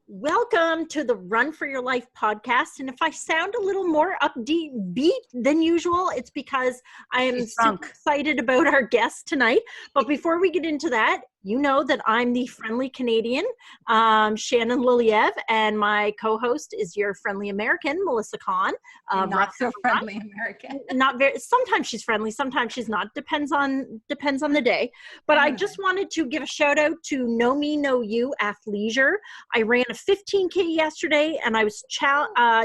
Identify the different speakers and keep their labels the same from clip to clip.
Speaker 1: Welcome to the Run for Your Life podcast. And if I sound a little more upbeat than usual, it's because I am super excited about our guest tonight. But before we get into that, you know that I'm the friendly Canadian, Shannon Liliev, and my co-host is your friendly American, Melissa Kahn.
Speaker 2: Not so friendly American.
Speaker 1: Not very. Sometimes she's friendly, sometimes she's not. Depends on the day. But I just wanted to give a shout out to Know Me, Know You Athleisure. I ran a 15K yesterday, and I was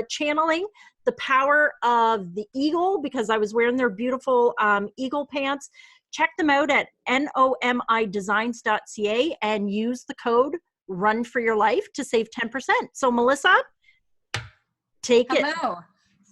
Speaker 1: channeling the power of the eagle because I was wearing their beautiful eagle pants. Check them out at nomidesigns.ca and use the code Run for Your Life to save 10%. So Melissa, take it.
Speaker 2: Hello.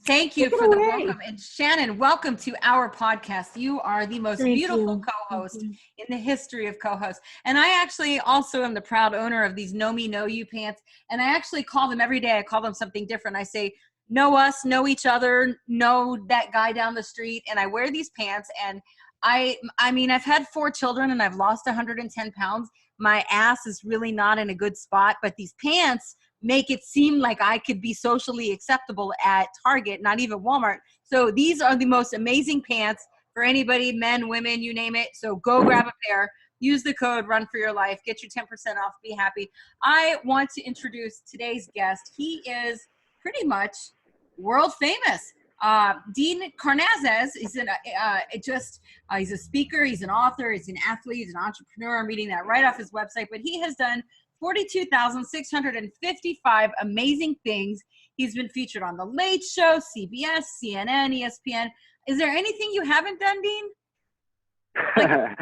Speaker 2: Thank you for the welcome. And Shannon, welcome to our podcast. You are the most beautiful co-host in the history of co-hosts. And I actually also am the proud owner of these Know Me, Know You pants. And I actually call them every day. I call them something different. I say, know us, know each other, know that guy down the street. And I wear these pants. And I mean, I've had 4 children and I've lost 110 pounds. My ass is really not in a good spot, but these pants make it seem like I could be socially acceptable at Target, not even Walmart. So these are the most amazing pants for anybody, men, women, you name it. So go grab a pair, use the code Run for Your Life, get your 10% off, be happy. I want to introduce today's guest. He is pretty much world famous. Dean Karnazes is he's a speaker, he's an author, he's an athlete, he's an entrepreneur. I'm reading that right off his website, but he has done 42,655 amazing things. He's been featured on The Late Show, CBS, CNN, ESPN. Is there anything you haven't done, Dean? Like,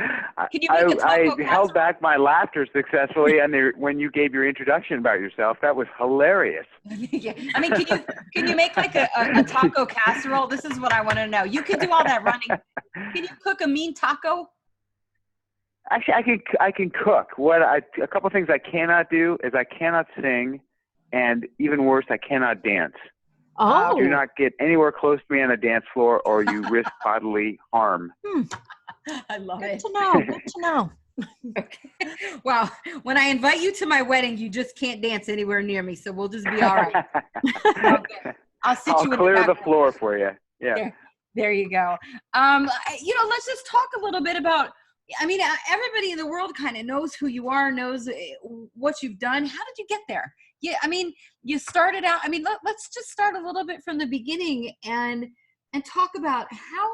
Speaker 2: can you make
Speaker 3: I held back my laughter successfully, and when you gave your introduction about yourself, that was hilarious.
Speaker 2: Yeah. I mean, can you make like a taco casserole? This is what I want to know. You can do all that running. Can you cook a mean taco?
Speaker 3: Actually, I can cook. A couple things I cannot do is I cannot sing, and even worse, I cannot dance.
Speaker 1: Oh.
Speaker 3: Do not get anywhere close to me on a dance floor, or you risk bodily harm.
Speaker 2: I love
Speaker 1: it.
Speaker 2: Good
Speaker 1: to know.
Speaker 2: Okay. Well, when I invite you to my wedding, you just can't dance anywhere near me, so we'll just be all right. Okay. I'll
Speaker 3: clear the floor for you. Yeah.
Speaker 2: There you go. Let's just talk a little bit about, I mean, everybody in the world kind of knows who you are, knows what you've done. How did you get there? Yeah, I mean, you started out, let's just start a little bit from the beginning and talk about how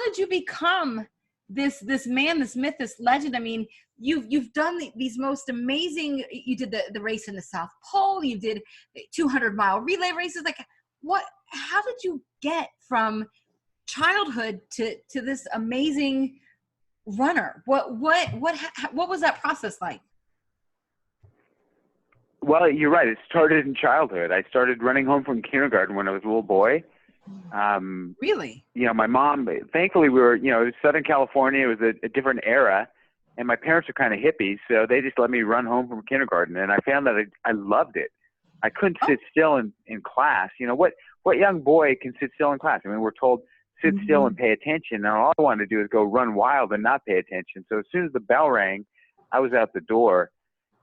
Speaker 2: did you become this man, this myth, this legend? I mean, you've done these most amazing, you did the race in the South Pole, you did 200-mile relay races. Like, how did you get from childhood to this amazing runner? What was that process like?
Speaker 3: Well, you're right. It started in childhood. I started running home from kindergarten when I was a little boy.
Speaker 2: Really?
Speaker 3: My mom, thankfully it was Southern California. It was a different era, and my parents are kind of hippies, so they just let me run home from kindergarten, and I found that I loved it. I couldn't sit still in class. What young boy can sit still in class? I mean, we're told sit still and pay attention, and all I wanted to do is go run wild and not pay attention. So as soon as the bell rang, I was out the door,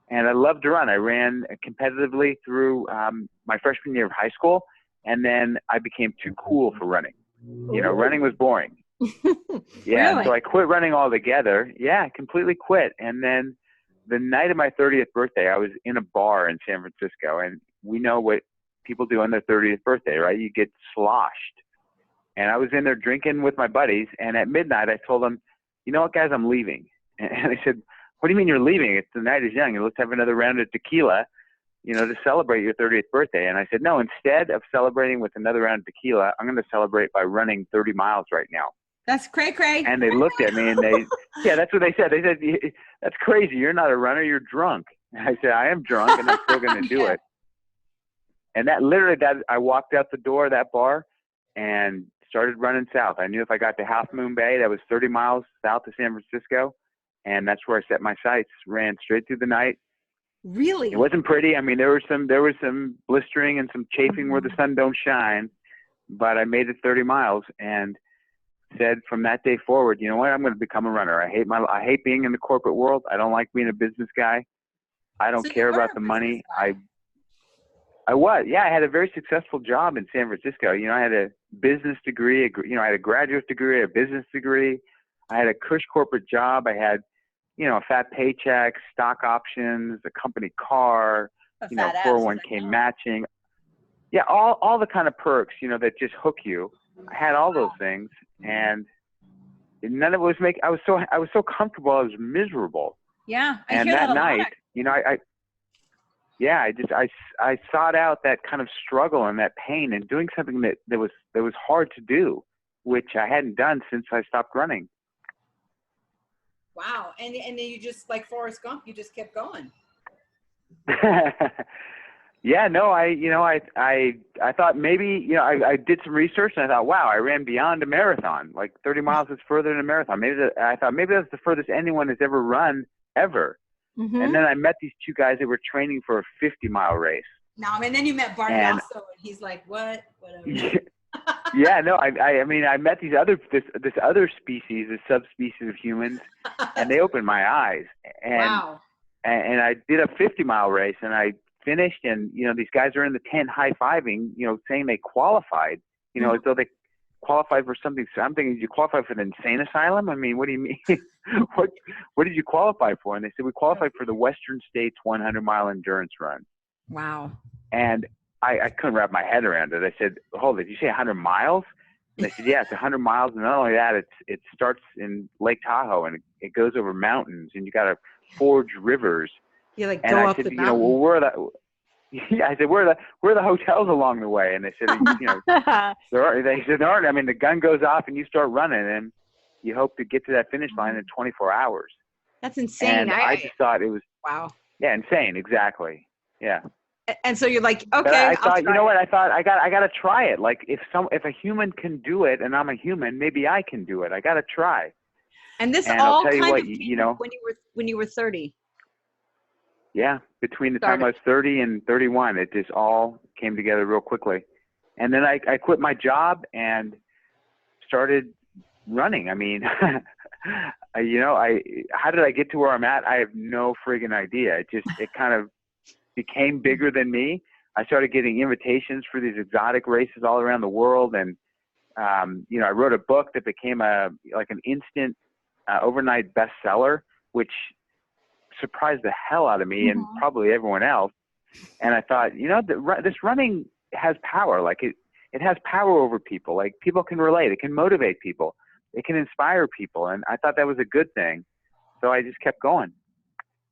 Speaker 3: and I loved to run. I ran competitively through my freshman year of high school. And then I became too cool for running. Running was boring. Yeah,
Speaker 2: Really?
Speaker 3: So I quit running altogether. Yeah, I completely quit. And then the night of my 30th birthday, I was in a bar in San Francisco. And we know what people do on their 30th birthday, right? You get sloshed. And I was in there drinking with my buddies. And at midnight, I told them, you know what, guys, I'm leaving. And they said, what do you mean you're leaving? The night is young. Let's have another round of tequila, to celebrate your 30th birthday. And I said, no, instead of celebrating with another round of tequila, I'm going to celebrate by running 30 miles right now.
Speaker 2: That's cray-cray.
Speaker 3: And they looked at me and that's what they said. They said, that's crazy. You're not a runner. You're drunk. And I said, I am drunk and I'm still going to do it. And that I walked out the door of that bar and started running south. I knew if I got to Half Moon Bay, that was 30 miles south of San Francisco. And that's where I set my sights, ran straight through the night.
Speaker 2: Really?
Speaker 3: It wasn't pretty. I mean, there was some blistering and some chafing where the sun don't shine, but I made it 30 miles and said from that day forward, you know what, I'm going to become a runner. I hate being in the corporate world. I don't like being a business guy. I don't
Speaker 2: So you
Speaker 3: care
Speaker 2: were
Speaker 3: about
Speaker 2: a
Speaker 3: the
Speaker 2: business
Speaker 3: money.
Speaker 2: guy.
Speaker 3: I was, yeah, I had a very successful job in San Francisco. You know, I had a business degree, I had a graduate degree, a business degree. I had a cush corporate job. I had, a fat paycheck, stock options, a company car,
Speaker 2: A fat ass.
Speaker 3: 401k matching. Yeah, all the kind of perks, that just hook you. I had all those things, and none of it was I was so comfortable. I was miserable.
Speaker 2: Yeah, I
Speaker 3: And
Speaker 2: hear
Speaker 3: that
Speaker 2: that a lot.
Speaker 3: night, I sought out that kind of struggle and that pain and doing something that was hard to do, which I hadn't done since I stopped running.
Speaker 2: Wow. And then you just, like Forrest Gump, you just kept going.
Speaker 3: Yeah, no, I thought maybe, I did some research and I thought, wow, I ran beyond a marathon. Like 30 miles is further than a marathon. I thought maybe that's the furthest anyone has ever run ever.
Speaker 1: Mm-hmm.
Speaker 3: And then I met these two guys that were training for a 50-mile race.
Speaker 2: No, and then you met Bart Yasso, and he's like, what? Whatever.
Speaker 3: Yeah, no, I mean, I met this other species, this subspecies of humans, and they opened my eyes. And,
Speaker 2: wow.
Speaker 3: And I did a 50-mile race, and I finished, and, these guys are in the tent high-fiving, saying they qualified, as though they qualified for something. So I'm thinking, did you qualify for the insane asylum? I mean, what do you mean? What did you qualify for? And they said, we qualified for the Western States 100-mile endurance run.
Speaker 2: Wow.
Speaker 3: And I couldn't wrap my head around it. I said, hold it, did you say 100 miles? And they said, yeah, it's 100 miles. And not only that, it starts in Lake Tahoe, and it goes over mountains, and you got to forge rivers.
Speaker 2: You like
Speaker 3: and
Speaker 2: go
Speaker 3: I
Speaker 2: up
Speaker 3: said,
Speaker 2: the mountain.
Speaker 3: well, where I said, where are the hotels along the way? And they said, they said, there aren't. I mean, the gun goes off and you start running, and you hope to get to that finish line in 24 hours.
Speaker 2: That's insane.
Speaker 3: And I just thought it was,
Speaker 2: wow.
Speaker 3: Yeah, insane. Exactly. Yeah.
Speaker 2: And so you're like, okay.
Speaker 3: But I thought, you know what? I thought I got to try it. Like if a human can do it, and I'm a human, maybe I can do it. I got to try.
Speaker 2: And this
Speaker 3: and
Speaker 2: all
Speaker 3: I'll tell you
Speaker 2: kind
Speaker 3: what,
Speaker 2: of when you were 30.
Speaker 3: Yeah, between the time I was 30 and 31, it just all came together real quickly. And then I quit my job and started running. I mean, how did I get to where I'm at? I have no friggin' idea. It kind of became bigger than me. I started getting invitations for these exotic races all around the world. And, I wrote a book that became an instant overnight bestseller, which surprised the hell out of me and probably everyone else. And I thought, this running has power. Like it has power over people. Like people can relate. It can motivate people. It can inspire people. And I thought that was a good thing. So I just kept going.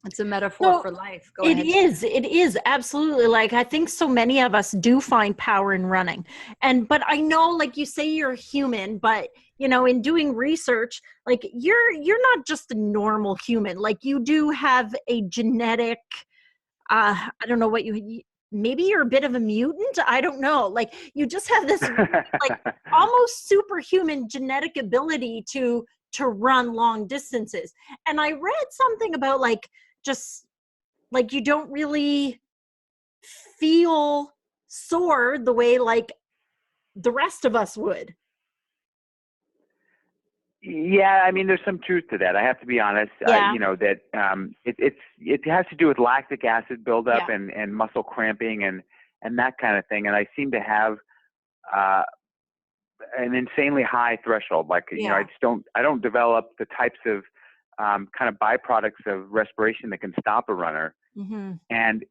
Speaker 2: It's a metaphor for life. Go ahead.
Speaker 1: It is absolutely. Like, I think so many of us do find power in running. But I know, like you say, you're human, but in doing research, like you're not just a normal human. Like you do have a genetic, I don't know what maybe you're a bit of a mutant. I don't know. Like you just have this like almost superhuman genetic ability to run long distances. And I read something about just like you don't really feel sore the way like the rest of us would.
Speaker 3: Yeah, I mean, there's some truth to that. I have to be honest.
Speaker 1: Yeah.
Speaker 3: It has to do with lactic acid buildup and muscle cramping and that kind of thing. And I seem to have an insanely high threshold. Like I don't develop the types of kind of byproducts of respiration that can stop a runner.
Speaker 1: Mm-hmm.
Speaker 3: And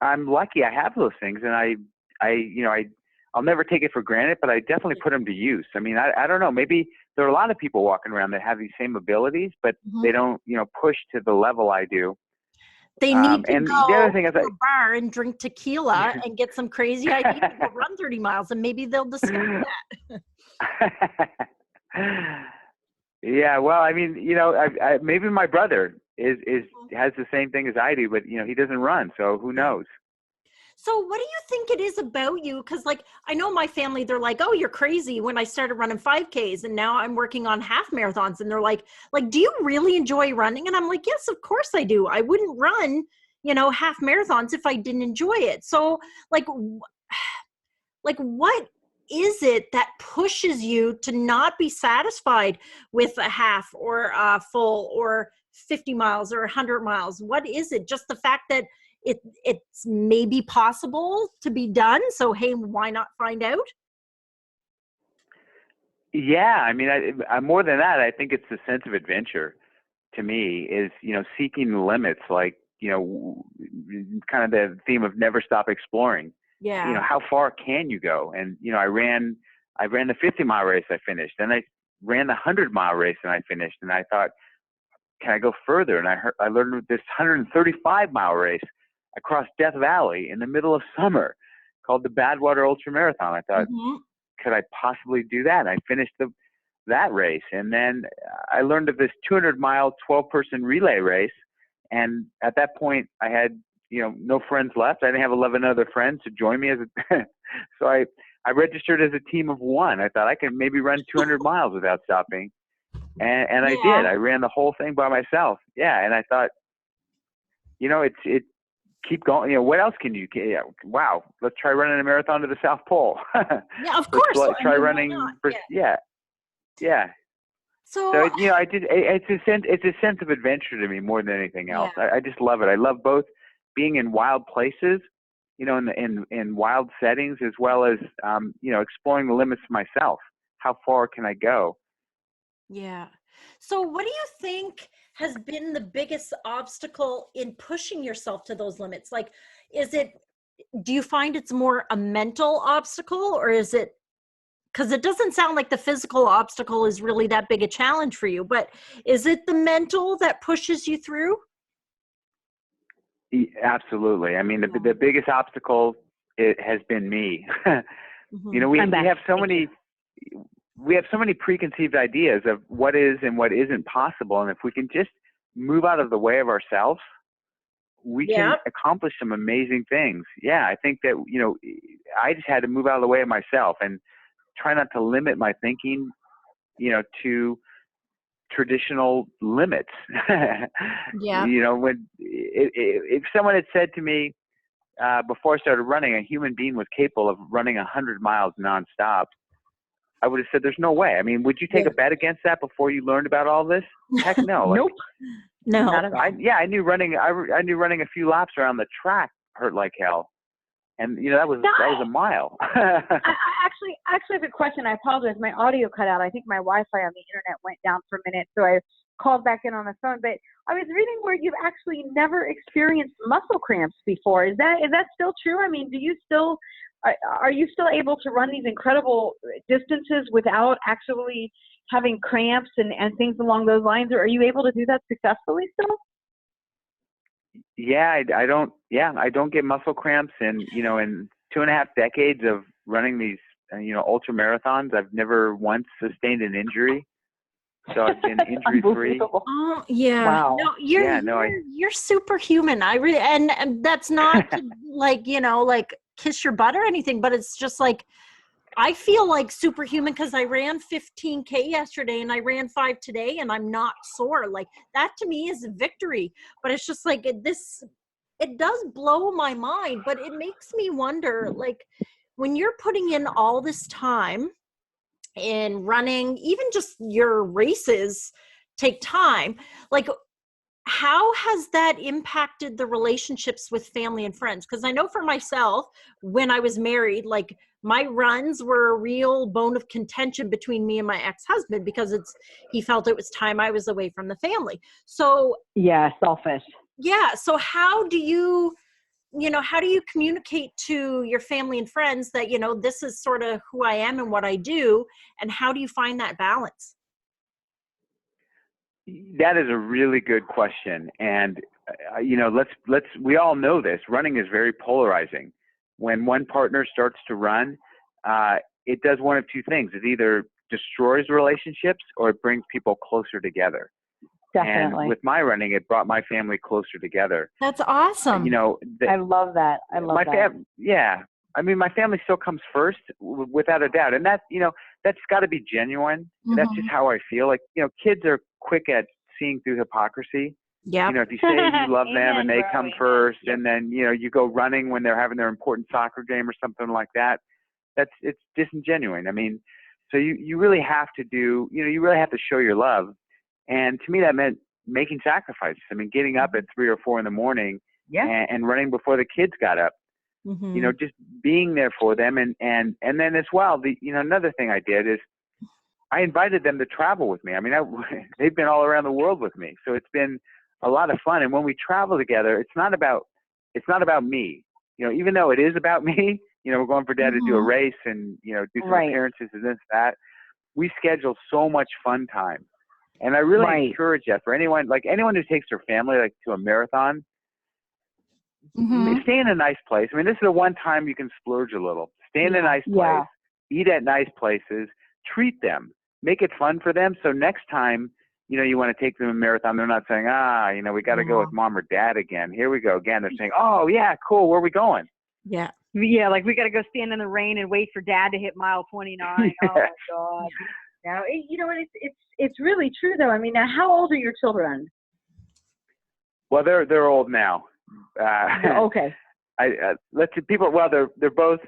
Speaker 3: I'm lucky I have those things, and I'll never take it for granted, but I definitely put them to use. I mean, I don't know, maybe there are a lot of people walking around that have these same abilities, but they don't, push to the level I do.
Speaker 1: They need to go
Speaker 3: the other thing is
Speaker 1: to a bar and drink tequila and get some crazy idea to go run 30 miles, and maybe they'll discover that.
Speaker 3: Yeah, well, I mean, maybe my brother has the same thing as I do, but he doesn't run, so who knows?
Speaker 1: So what do you think it is about you? Because I know my family, they're like, oh, you're crazy when I started running 5Ks, and now I'm working on half marathons. And they're like, do you really enjoy running? And I'm like, yes, of course I do. I wouldn't run, half marathons if I didn't enjoy it. So what is it that pushes you to not be satisfied with a half or a full, or 50 miles or 100 miles? What is it? Just the fact that it's maybe possible to be done. So, hey, why not find out?
Speaker 3: Yeah, I mean, I more than that, I think it's the sense of adventure. To me, is seeking the limits, like kind of the theme of never stop exploring.
Speaker 1: Yeah.
Speaker 3: How far can you go? And I ran the 50-mile race. I finished, and I ran the 100-mile race, and I finished. And I thought, can I go further? And I learned this 135-mile race across Death Valley in the middle of summer, called the Badwater Ultra Marathon. I thought, could I possibly do that? And I finished that race. And then I learned of this 200-mile 12-person relay race. And at that point, I had, no friends left. I didn't have 11 other friends to join me so I registered as a team of one. I thought I could maybe run 200 miles without stopping. And I did. I ran the whole thing by myself. Yeah. And I thought, it keep going. What else can you? Wow. Let's try running a marathon to the South Pole.
Speaker 1: Yeah, of course.
Speaker 3: Try running. Yeah. So I did. It's a sense of adventure to me more than anything else. I just love it. I love both being in wild places, in wild settings, as well as exploring the limits of myself. How far can I go?
Speaker 1: Yeah. So what do you think has been the biggest obstacle in pushing yourself to those limits? Like, do you find it's more a mental obstacle, or is it, because it doesn't sound like the physical obstacle is really that big a challenge for you, but is it the mental that pushes you through?
Speaker 3: Absolutely. I mean, the biggest obstacle, it has been me. We have so many preconceived ideas of what is and what isn't possible. And if we can just move out of the way of ourselves, we can accomplish some amazing things. Yeah. I think that, I just had to move out of the way of myself and try not to limit my thinking, to traditional limits.
Speaker 1: Yeah.
Speaker 3: When if someone had said to me before I started running, a human being was capable of running 100 miles nonstop, I would have said, "There's no way." I mean, would you take a bet against that before you learned about all this? Heck no.
Speaker 1: Nope. No.
Speaker 3: I knew running. I knew running a few laps around the track hurt like hell, and that was a mile.
Speaker 4: I actually have a question. I apologize. My audio cut out. I think my Wi-Fi on the internet went down for a minute, so I called back in on the phone. But I was reading where you've actually never experienced muscle cramps before. Is that still true? I mean, are you still able to run these incredible distances without actually having cramps and things along those lines, or are you able to do that successfully still?
Speaker 3: Yeah, I don't get muscle cramps, and in 2.5 decades of running these ultra marathons, I've never once sustained an injury. So I've been injury free.
Speaker 1: Oh yeah.
Speaker 4: Wow.
Speaker 1: No, you're superhuman. I really, and that's not to, like kiss your butt or anything, but it's just like, I feel like superhuman because I ran 15K yesterday and I ran 5 today and I'm not sore. Like, that to me is a victory. But it's just like it does blow my mind, but it makes me wonder, like, when you're putting in all this time in running, even just your races take time, like, how has that impacted the relationships with family and friends? Because I know for myself, when I was married, like, my runs were a real bone of contention between me and my ex-husband, because he felt it was time I was away from the family. So
Speaker 4: selfish.
Speaker 1: Yeah. So how do you communicate to your family and friends that, this is sort of who I am and what I do, and how do you find that balance?
Speaker 3: That is a really good question. And, we all know this. Running is very polarizing. When one partner starts to run, it does one of two things. It either destroys relationships or it brings people closer together.
Speaker 4: Definitely.
Speaker 3: And with my running, it brought my family closer together.
Speaker 1: That's awesome.
Speaker 4: I love that.
Speaker 3: Yeah. I mean, my family still comes first, without a doubt. And that, that's got to be genuine. Mm-hmm. That's just how I feel. Like, kids are quick at seeing through hypocrisy.
Speaker 1: Yeah.
Speaker 3: If you say you love them and they come first, and then, you go running when they're having their important soccer game or something like that, it's disingenuine. I mean, so you really have to you really have to show your love. And to me, that meant making sacrifices. I mean, getting up at 3 or 4 in the morning and running before the kids got up.
Speaker 1: Mm-hmm.
Speaker 3: You know, just being there for them. And then as well, another thing I did is I invited them to travel with me. I mean, they've been all around the world with me. So it's been a lot of fun. And when we travel together, it's not about me, you know, even though it is about me, you know, we're going for Dad to do a race and, you know, do some appearances and this, that. We schedule so much fun time. And I really encourage that for anyone who takes their family, like to a marathon, stay in a nice place. I mean, this is the one time you can splurge a little. Stay in a nice place, eat at nice places, treat them, make it fun for them. So next time, you know, you want to take them a marathon, they're not saying, you know, we got to go with Mom or Dad again. Here we go again. They're saying, oh yeah, cool. Where are we going?
Speaker 4: Yeah. Yeah. Like we got to go stand in the rain and wait for Dad to hit mile 29. Oh my God. Now, you know, it's really true though. I mean, now how old are your children?
Speaker 3: Well, they're old now.
Speaker 4: Okay.
Speaker 3: Let's see, people. Well, they're both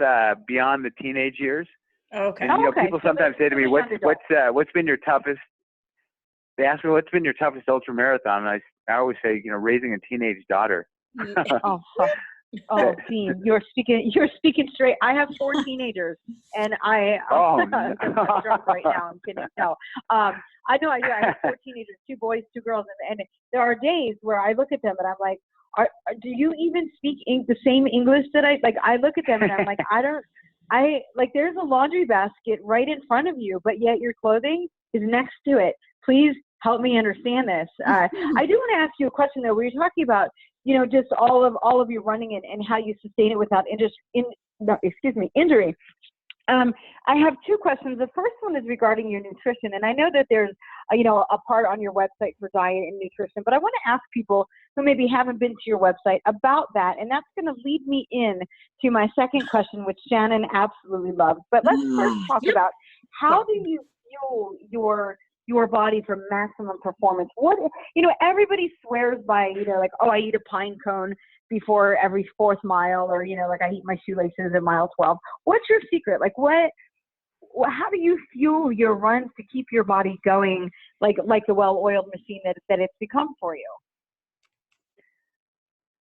Speaker 3: beyond the teenage years.
Speaker 1: Okay.
Speaker 3: And, you know, people sometimes say to me, "What's been your toughest?" They ask me, "What's been your toughest ultra marathon?" And I always say, you know, raising a teenage daughter.
Speaker 4: Oh, Dean, you're speaking straight. I have 4 teenagers, and I'm drunk right now. I'm kidding. No, I know. I have 4 teenagers, 2 boys, 2 girls, and there are days where I look at them and I'm like, do you even speak the same English that I look at them and I'm like, there's a laundry basket right in front of you, but yet your clothing is next to it. Please help me understand this. I do want to ask you a question though. We were talking about, you know, just all of your running and how you sustain it without injury. I have 2 questions. The first one is regarding your nutrition, and I know that there's a part on your website for diet and nutrition, but I want to ask people who maybe haven't been to your website about that, and that's going to lead me in to my second question, which Shannon absolutely loves. But let's first talk about how do you fuel your body for maximum performance? What, you know, everybody swears by, you know, like, oh, I eat a pine cone before every 4th mile, or, you know, like I eat my shoelaces at mile 12. What's your secret? Like how do you fuel your runs to keep your body going like the well-oiled machine that it's become for you?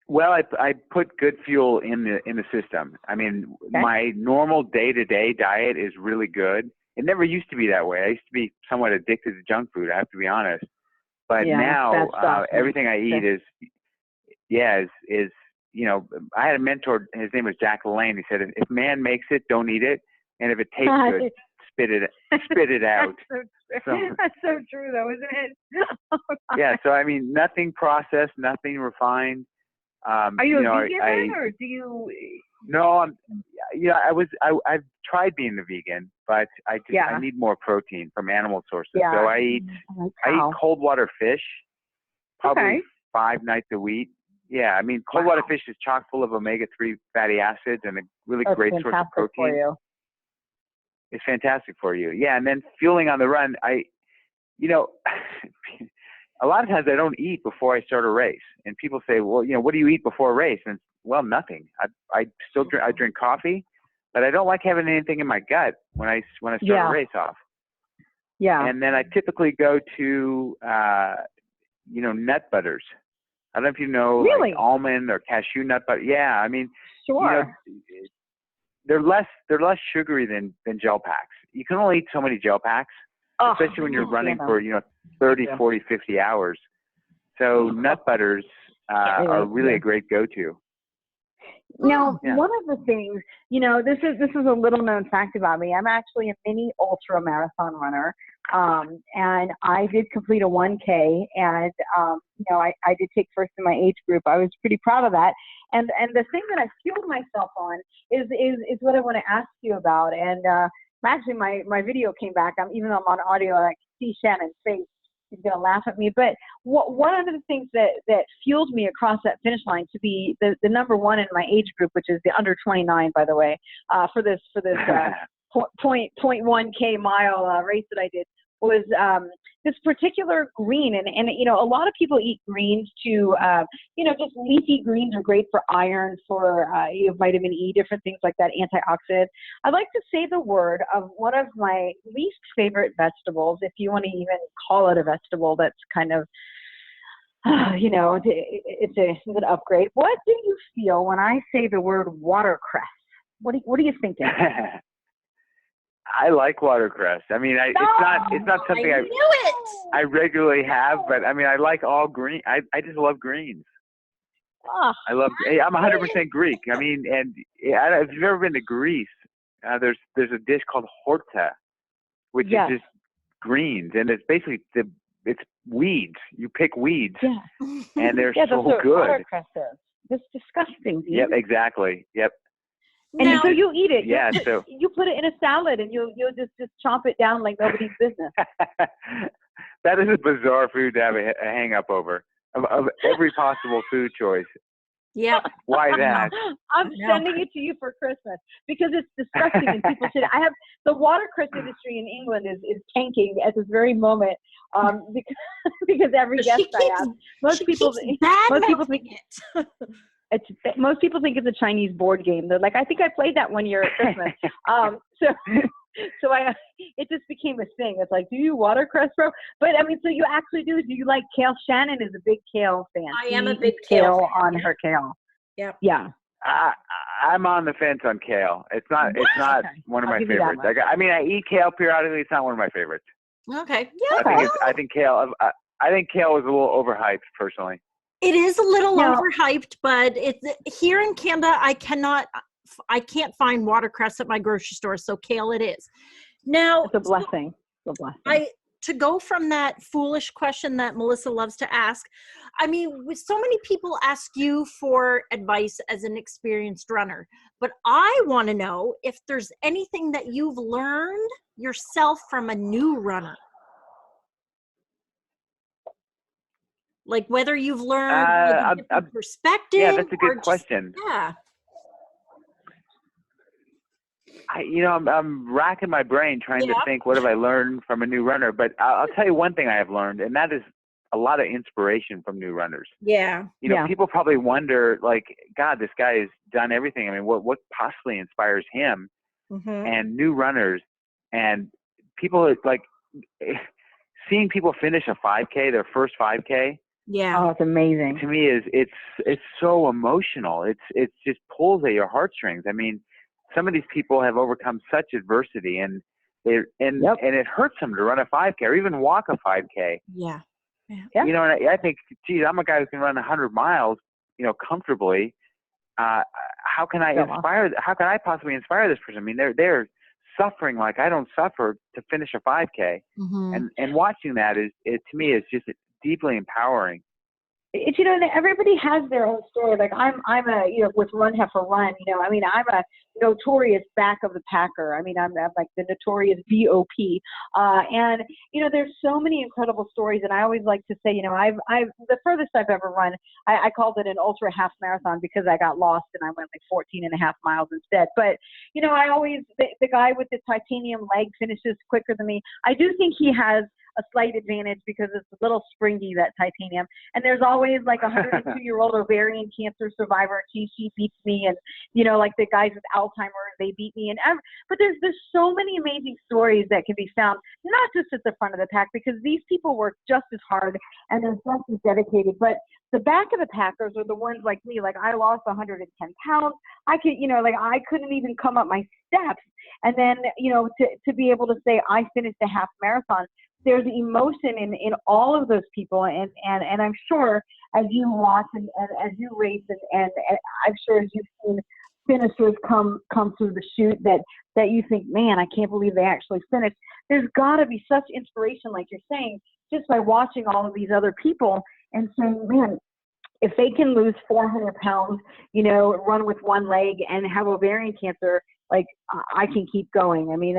Speaker 3: Well, I put good fuel in the system. I mean, my normal day-to-day diet is really good. It never used to be that way. I used to be somewhat addicted to junk food, I have to be honest. But now everything I eat is, you know, I had a mentor, his name was Jack LaLanne. He said, if man makes it, don't eat it. And if it tastes good, spit it out.
Speaker 4: That's so true though, isn't it?
Speaker 3: Yeah. So, I mean, nothing processed, nothing refined.
Speaker 4: Are you a vegan or do you?
Speaker 3: No, I've tried being a vegan, but I need more protein from animal sources. Yeah. So I eat cold water fish, probably 5 nights a week. Yeah, I mean, cold water fish is chock full of omega-3 fatty acids and a really great source of protein. For you. It's fantastic for you. Yeah, and then fueling on the run, you know, a lot of times I don't eat before I start a race. And people say, well, you know, what do you eat before a race? And well, nothing. I drink coffee, but I don't like having anything in my gut when I start a race off. Yeah. And then I typically go to, you know, nut butters. I don't know if you know, like almond or cashew nut butter. Yeah, I mean, you know, they're less sugary than gel packs. You can only eat so many gel packs, especially when you're running for, you know, 30, 40, 50 hours. So nut butters are really a great go-to.
Speaker 4: Now, one of the things, you know, this is a little known fact about me. I'm actually a mini ultra marathon runner. And I did complete a 1K, and, you know, I did take first in my age group. I was pretty proud of that. And the thing that I fueled myself on is what I want to ask you about. And, actually my video came back. Even though I'm on audio, I can see Shannon's face. She's going to laugh at me. But one of the things that fueled me across that finish line to be the number 1 in my age group, which is the under 29, by the way, for this 0.1K mile race that I did, was this particular green. And you know, a lot of people eat greens to, you know, just leafy greens are great for iron, for you know, vitamin E, different things like that, antioxidant. I'd like to say the word of one of my least favorite vegetables, if you want to even call it a vegetable. That's kind of it's an upgrade. What do you feel when I say the word watercress? What are you thinking?
Speaker 3: I like watercress. I mean, it's not something
Speaker 1: I knew it.
Speaker 3: I regularly have, but I mean, I like all green. I just love greens.
Speaker 4: Oh,
Speaker 3: I'm 100% Greek. I mean, and if you've ever been to Greece, there's a dish called horta, which is just greens, and it's basically it's weeds. You pick weeds, and they're so
Speaker 4: that's
Speaker 3: good.
Speaker 4: Watercress is. It's disgusting. Dude.
Speaker 3: Yep, exactly. Yep.
Speaker 4: And so you eat it.
Speaker 3: Yeah. So
Speaker 4: you put it in a salad, and you'll just chomp it down like nobody's business.
Speaker 3: That is a bizarre food to have a hang up over of every possible food choice.
Speaker 1: Yeah.
Speaker 3: Why that?
Speaker 4: I'm sending it to you for Christmas because it's disgusting and people should. I have the watercress industry in England is tanking at this very moment because every guest I ask, most people think
Speaker 1: it.
Speaker 4: Most people think it's a Chinese board game. They're like, I think I played that one year at Christmas. So it just became a thing. It's like, do you watercress, bro? But I mean, so you actually do. Do you like kale? Shannon is a big kale fan.
Speaker 1: I am a big kale fan.
Speaker 4: On her kale.
Speaker 1: Yep.
Speaker 4: Yeah.
Speaker 3: I'm on the fence on kale. It's not one of my favorites. I eat kale periodically. It's not one of my favorites.
Speaker 1: Okay. Yeah.
Speaker 3: I think kale is a little overhyped personally.
Speaker 1: It is a little overhyped, but it's here in Canada. I can't find watercress at my grocery store, so kale it is. Now,
Speaker 4: it's a blessing.
Speaker 1: To go from that foolish question that Melissa loves to ask, I mean, with so many people ask you for advice as an experienced runner, but I want to know if there's anything that you've learned yourself from a new runner. Like whether you've learned a different perspective.
Speaker 3: Yeah, that's a good question.
Speaker 1: Yeah.
Speaker 3: I'm racking my brain trying to think, what have I learned from a new runner? But I'll tell you one thing I have learned, and that is a lot of inspiration from new runners.
Speaker 1: Yeah.
Speaker 3: People probably wonder, like, God, this guy has done everything. I mean, what possibly inspires him?
Speaker 1: Mm-hmm.
Speaker 3: And new runners and people like seeing people finish a 5K, their first 5K.
Speaker 1: Yeah.
Speaker 4: Oh, it's amazing.
Speaker 3: To me, it's so emotional. It's just pulls at your heartstrings. I mean, some of these people have overcome such adversity, and it hurts them to run a 5K or even walk a 5K.
Speaker 1: Yeah.
Speaker 3: And I think, geez, I'm a guy who can run 100 miles, comfortably. How can I inspire? How can I possibly inspire this person? I mean, they're suffering like I don't suffer to finish a 5K, and watching that to me is just deeply empowering.
Speaker 4: It's everybody has their own story. Like I'm a with Run Heifer Run. I'm a notorious back of the packer. I mean I'm like the notorious BOP. And there's so many incredible stories. And I always like to say I've the furthest I've ever run. I called it an ultra half marathon because I got lost and I went like 14.5 miles instead. But I always the guy with the titanium leg finishes quicker than me. I do think he has a slight advantage because it's a little springy, that titanium. And there's always like a 102-year-old ovarian cancer survivor. She beats me. And, like the guys with Alzheimer's, they beat me. But there's so many amazing stories that can be found, not just at the front of the pack, because these people work just as hard and they're just as dedicated. But the back of the packers are the ones like me. Like I lost 110 pounds. I could, I couldn't even come up my steps. And then, to be able to say I finished a half marathon, there's emotion in all of those people, and I'm sure as you watch and as you race and I'm sure as you've seen finishers come through the chute that you think, man, I can't believe they actually finished. There's got to be such inspiration, like you're saying, just by watching all of these other people and saying, man, if they can lose 400 pounds, run with one leg and have ovarian cancer, like I can keep going. I mean,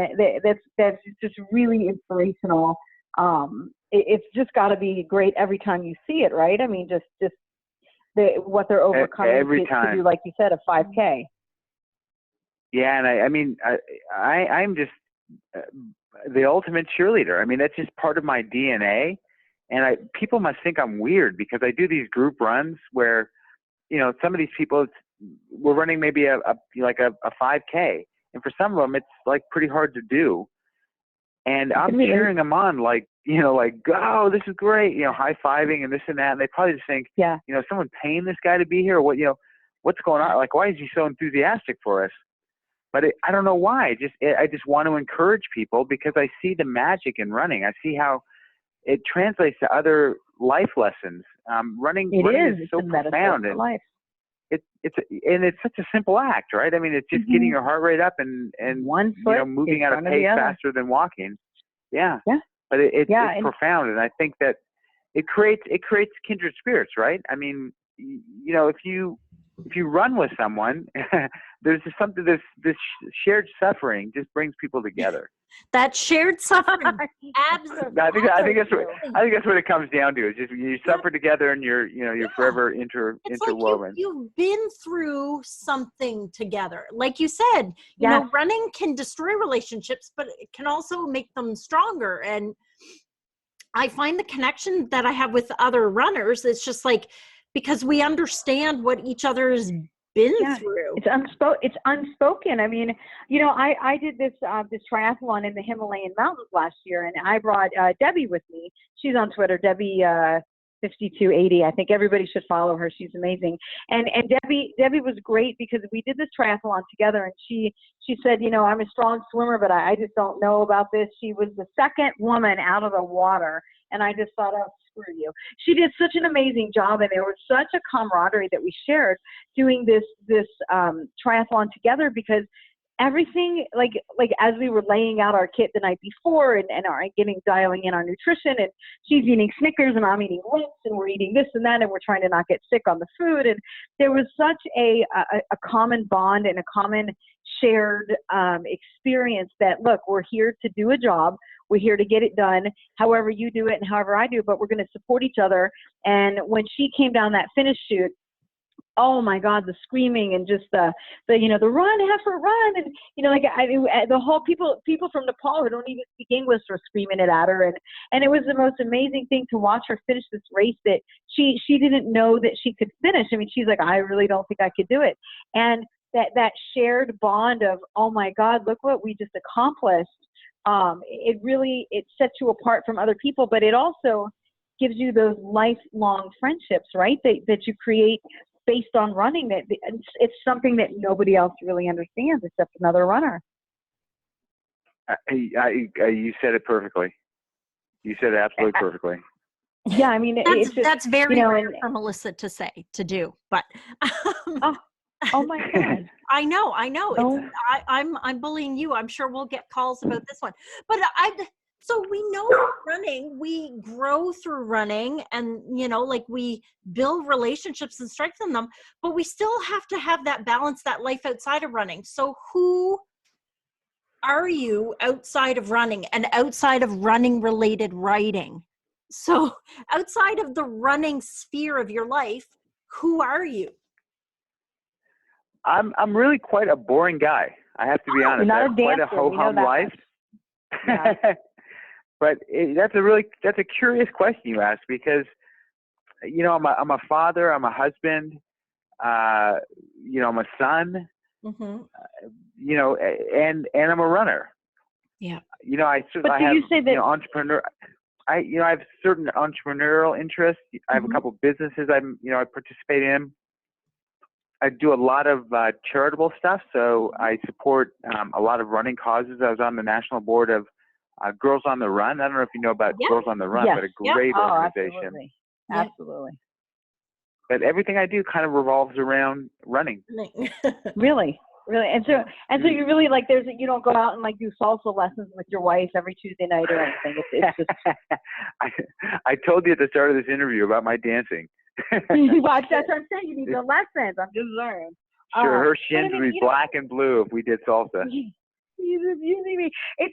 Speaker 4: that's just really inspirational. It's just got to be great every time you see it, right? I mean, just what they're overcoming
Speaker 3: every time
Speaker 4: to do, like you said, a 5K.
Speaker 3: Yeah, and I'm just the ultimate cheerleader. I mean, that's just part of my DNA. And people must think I'm weird because I do these group runs where, some of these people we're running maybe a 5K, and for some of them it's like pretty hard to do. And I'm cheering them on like like, oh, this is great, high-fiving and this and that. And they probably just think, someone paying this guy to be here? What, what's going on? Like, why is he so enthusiastic for us? But I don't know why. I just want to encourage people because I see the magic in running. I see how it translates to other life lessons. Running is so profound. And life. It's such a simple act, right? I mean, it's just getting your heart rate up and
Speaker 4: one foot
Speaker 3: moving at a pace faster than walking. Yeah. But it's profound, and I think that it creates kindred spirits, right? I mean, if you run with someone, there's just something, this shared suffering just brings people together.
Speaker 1: That shared suffering, absolutely.
Speaker 3: I think that's what it comes down to. Is just you suffer together, and you're forever interwoven.
Speaker 1: Like you've been through something together. Like you said, running can destroy relationships, but it can also make them stronger. And I find the connection that I have with other runners, it's just like, because we understand what each other has been through.
Speaker 4: It's unspoken. I mean, I did this triathlon in the Himalayan mountains last year, and I brought Debbie with me. She's on Twitter, Debbie 5280. I think everybody should follow her. She's amazing. And Debbie was great because we did this triathlon together, and she said, I'm a strong swimmer, but I just don't know about this. She was the second woman out of the water, and I just thought, oh, screw you. She did such an amazing job, and there was such a camaraderie that we shared doing this triathlon together, because everything, like as we were laying out our kit the night before and dialing in our nutrition, and she's eating Snickers and I'm eating Ritz, and we're eating this and that, and we're trying to not get sick on the food. And there was such a common bond and a common shared experience that, look, we're here to do a job. We're here to get it done, however you do it and however I do, but we're going to support each other. And when she came down that finish chute, oh my God, the screaming and just the run, heifer, run. And, the whole people from Nepal who don't even speak English were screaming it at her. And it was the most amazing thing to watch her finish this race that she didn't know that she could finish. I mean, she's like, I really don't think I could do it. And that shared bond of, oh my God, look what we just accomplished. It sets you apart from other people, but it also gives you those lifelong friendships, right? That you create based on running. That it's something that nobody else really understands except another runner.
Speaker 3: You said it perfectly. You said it absolutely perfectly.
Speaker 4: Yeah, I mean,
Speaker 1: that's very rare for Melissa to say, to do, but.
Speaker 4: Oh my God.
Speaker 1: I know. I'm bullying you. I'm sure we'll get calls about this one, but so we know running, we grow through running, and we build relationships and strengthen them, but we still have to have that balance, that life outside of running. So who are you outside of running and outside of running related writing? So outside of the running sphere of your life, who are you?
Speaker 3: I'm really quite a boring guy. I have to be honest. I have quite a ho-hum life. Yeah. But that's a curious question you ask, because I'm a father, I'm a husband, I'm a son, and I'm a runner.
Speaker 1: Yeah.
Speaker 3: I have entrepreneur. I have certain entrepreneurial interests. I have a couple of businesses I participate in. I do a lot of charitable stuff, so I support a lot of running causes. I was on the national board of Girls on the Run. I don't know if you know about Girls on the Run, but a great organization.
Speaker 4: Absolutely.
Speaker 3: But everything I do kind of revolves around running.
Speaker 4: Really. And so you really you don't go out and do salsa lessons with your wife every Tuesday night or anything. It's just.
Speaker 3: I told you at the start of this interview about my dancing.
Speaker 4: That's what I'm saying. You need the lessons. I'm just learning.
Speaker 3: Sure, her shins would be black and blue if we did salsa.
Speaker 4: It's it is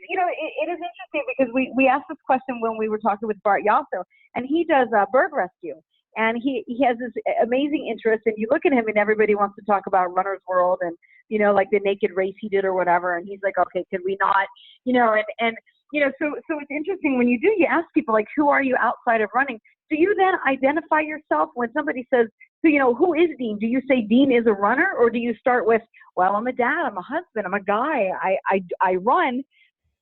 Speaker 4: interesting because we asked this question when we were talking with Bart Yasso, and he does bird rescue, and he has this amazing interest, and you look at him and everybody wants to talk about Runner's World and like the naked race he did or whatever, and he's like, okay, could we not, so it's interesting when you ask people who are you outside of running? Do you then identify yourself when somebody says, who is Dean? Do you say Dean is a runner, or do you start with, well, I'm a dad, I'm a husband, I'm a guy, I run,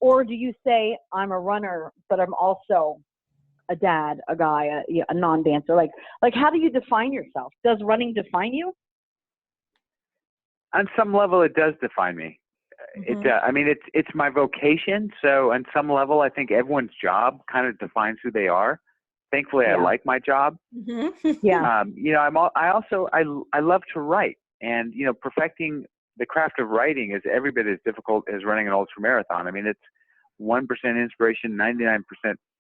Speaker 4: Or do you say, I'm a runner, but I'm also a dad, a guy, a non-dancer? Like, how do you define yourself? Does running define you?
Speaker 3: On some level, it does define me. I mean, it's my vocation. So on some level, I think everyone's job kind of defines who they are. Thankfully, I like my job.
Speaker 4: Yeah.
Speaker 3: You know, I love to write, and you know, perfecting the craft of writing is every bit as difficult as running an ultra marathon. I mean, it's 1% inspiration, 99%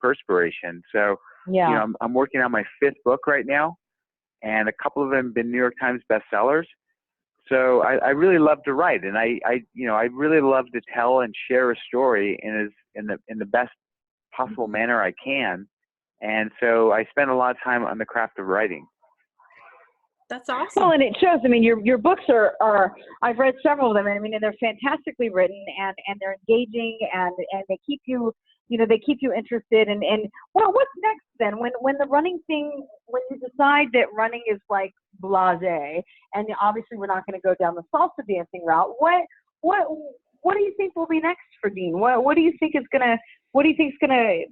Speaker 3: perspiration. So, you know, I'm working on my 5th book right now, and a couple of them have been New York Times bestsellers. So I really love to write, and I really love to tell and share a story in the best possible manner I can. And so I spend a lot of time on the craft of writing.
Speaker 1: That's awesome.
Speaker 4: Well, and it shows. I mean, your books are I've read several of them, and I mean, and they're fantastically written, and they're engaging, and they keep you, you know, they keep you interested. And well, what's next then? When the running thing, when you decide that running is like blasé, and obviously we're not going to go down the salsa dancing route. What do you think will be next for Dean? What do you think is gonna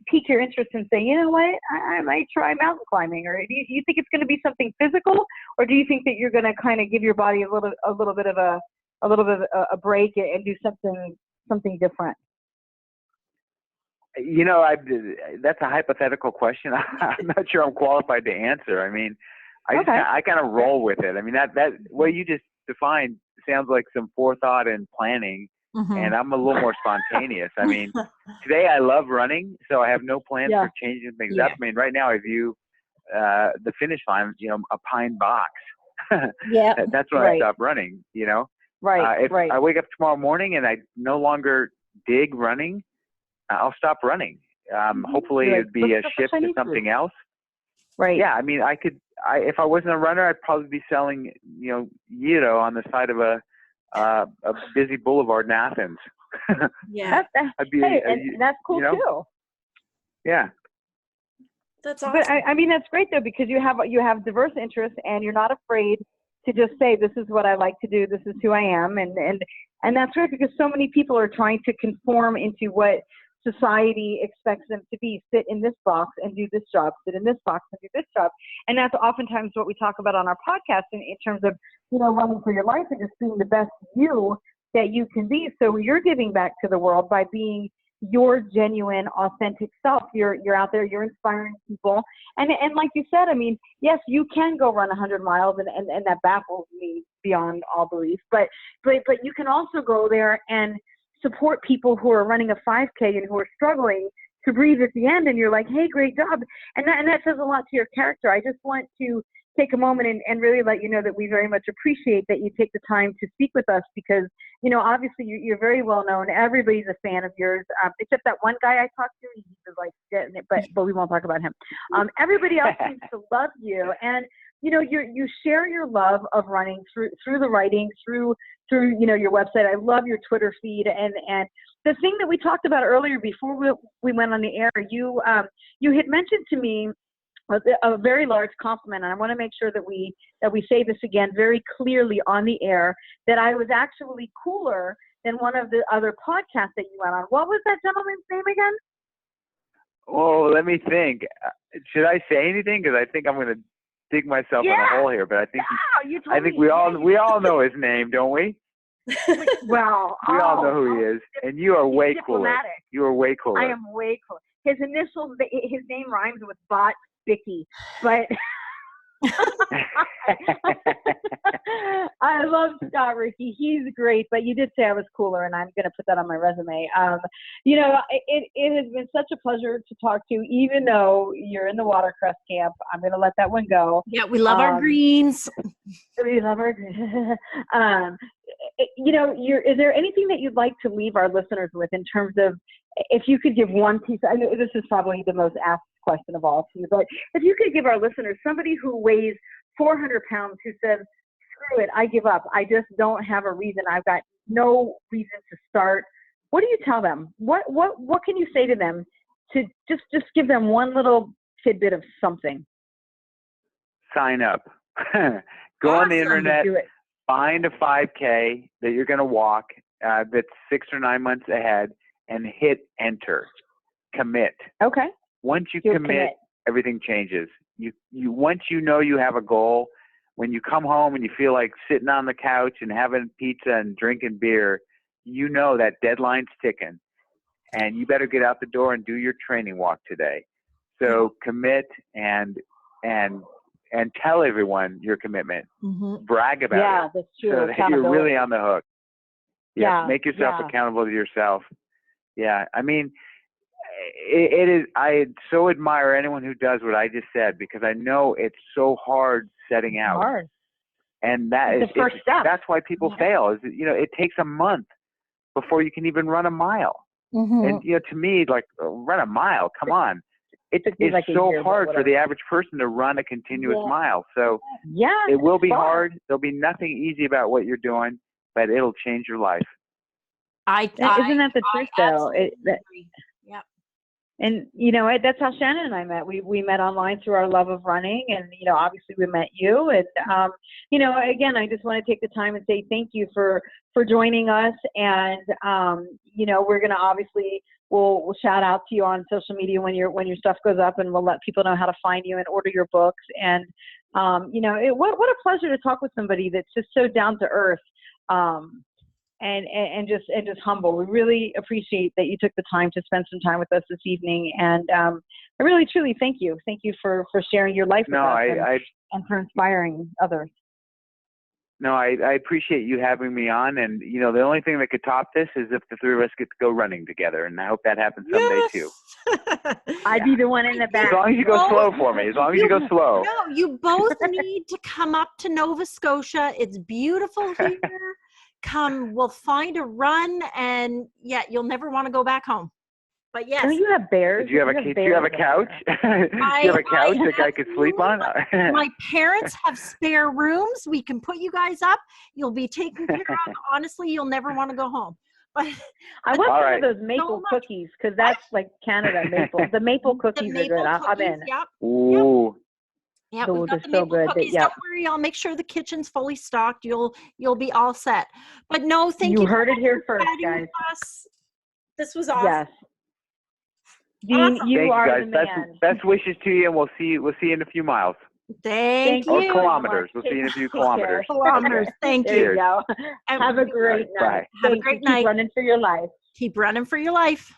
Speaker 4: pique your interest and say, you know what, I might try mountain climbing? Or do you think it's going to be something physical, or do you think that you're going to kind of give your body a little bit of a break and do something different?
Speaker 3: You know, that's a hypothetical question. I'm not sure I'm qualified to answer. I mean, I kind of roll with it. I mean, that what you just defined sounds like some forethought and planning. And I'm a little more spontaneous. I mean, today I love running, so I have no plans for changing things up. I mean, right now I view the finish line, you know, a pine box. That's when I stop running, you know. If I wake up tomorrow morning and I no longer dig running, I'll stop running. Hopefully it'd be a shift to something else.
Speaker 4: Right.
Speaker 3: Yeah, I mean, if I wasn't a runner, I'd probably be selling, you know, gyro on the side of a busy boulevard in Athens.
Speaker 4: And that's cool, you know, too.
Speaker 3: Yeah.
Speaker 1: That's awesome.
Speaker 4: But I mean, that's great though, because you have diverse interests, and you're not afraid to just say, this is what I like to do, this is who I am, and that's great, because so many people are trying to conform into what society expects them to be. Sit in this box and do this job, sit in this box and do this job. And that's oftentimes what we talk about on our podcast in terms of, you know, running for your life and just being the best you that you can be. So you're giving back to the world by being your genuine, authentic self. You're out there, you're inspiring people. And like you said, I mean, yes, you can go run 100 miles and that baffles me beyond all belief. But you can also go there and support people who are running a 5K and who are struggling to breathe at the end, and you're like, hey, great job. And that says a lot to your character. I just want to take a moment and really let you know that we very much appreciate that you take the time to speak with us, because, you know, obviously you're very well known. Everybody's a fan of yours, except that one guy I talked to. He was like getting it, but we won't talk about him. Everybody else seems to love you, and you know, you share your love of running through the writing, through you know, your website. I love your Twitter feed, and the thing that we talked about earlier before we went on the air, you had mentioned to me a very large compliment, and I want to make sure that we say this again very clearly on the air, that I was actually cooler than one of the other podcasts that you went on. What was that gentleman's name again?
Speaker 3: Oh, let me think. Should I say anything? Because I think I'm going to dig myself in a hole here. But I think we all know his name, don't we?
Speaker 4: Well,
Speaker 3: we all know who he is, and you are way cooler. You are way cooler.
Speaker 4: I am way cooler. His initials, his name rhymes with Bot Bicky, but I love Scott Rickey. He's great, but you did say I was cooler, and I'm going to put that on my resume. You know, it has been such a pleasure to talk to you, even though you're in the watercress camp. I'm going to let that one go.
Speaker 1: Yeah, we love our greens.
Speaker 4: We love our greens. You know, is there anything that you'd like to leave our listeners with in terms of, if you could give one piece? I know this is probably the most asked question of all to you, but if you could give our listeners, somebody who weighs 400 pounds who says, screw it, I give up, I just don't have a reason, I've got no reason to start, what do you tell them? What can you say to them to just give them one little tidbit of something?
Speaker 3: Sign up. Go on the internet, find a 5K that you're going to walk that's 6 or 9 months ahead, and hit enter. Commit.
Speaker 4: Okay.
Speaker 3: Once you
Speaker 4: You'll
Speaker 3: commit, everything changes. You once you know you have a goal, when you come home and you feel like sitting on the couch and having pizza and drinking beer, you know that deadline's ticking, and you better get out the door and do your training walk today. So commit and tell everyone your commitment. Brag about it.
Speaker 4: Yeah, that's true.
Speaker 3: So that you're really on the hook.
Speaker 4: Yeah.
Speaker 3: Make yourself accountable to yourself. Yeah. I mean, it is. I so admire anyone who does what I just said, because I know it's so hard setting out.
Speaker 4: Hard.
Speaker 3: And that is
Speaker 4: the first step.
Speaker 3: That's why people fail. Is it takes a month before you can even run a mile. And to me, like, run a mile. Come on. It's
Speaker 4: like
Speaker 3: so hard for the average person to run a continuous mile. So it will be hard. There'll be nothing easy about what you're doing, but it'll change your life.
Speaker 4: Isn't that the truth, though?
Speaker 1: Yep.
Speaker 4: And that's how Shannon and I met. We met online through our love of running, and obviously we met you. And again, I just want to take the time and say thank you for joining us. And we're gonna obviously we'll shout out to you on social media when your stuff goes up, and we'll let people know how to find you and order your books. And what a pleasure to talk with somebody that's just so down to earth. And just humble. We really appreciate that you took the time to spend some time with us this evening, and I really truly thank you. Thank you for sharing your life with us and for inspiring others.
Speaker 3: No, I appreciate you having me on, and the only thing that could top this is if the three of us get to go running together, and I hope that happens someday too.
Speaker 4: I'd be the one in the back.
Speaker 3: As long as you go slow for me. As long as you go slow.
Speaker 1: No, you both need to come up to Nova Scotia. It's beautiful here. Come, we'll find a run, and you'll never want to go back home. But yes.
Speaker 4: Don't you have bears?
Speaker 3: Do you have a couch? Do you have a couch that I could sleep on?
Speaker 1: My parents have spare rooms. We can put you guys up. You'll be taken care of. Honestly, you'll never want to go home. But
Speaker 4: I want some of those maple cookies, because that's like Canada maple. The maple cookies are good. I'm in.
Speaker 1: Yep.
Speaker 3: Ooh.
Speaker 1: Yeah, we've got the maple cookies. Don't worry, I'll make sure the kitchen's fully stocked. You'll be all set. But no, thank you.
Speaker 4: You heard it here first, guys.
Speaker 1: This was awesome.
Speaker 4: Yes. Dean, you are the man.
Speaker 3: Best wishes to you, and we'll see you in a few miles.
Speaker 1: Thank you.
Speaker 3: Or kilometers. We'll see you in a few kilometers.
Speaker 1: Kilometers. Thank you.
Speaker 4: There you go. Have a great night.
Speaker 3: Bye.
Speaker 1: Have a great night.
Speaker 4: Keep running for your life.
Speaker 1: Keep running for your life.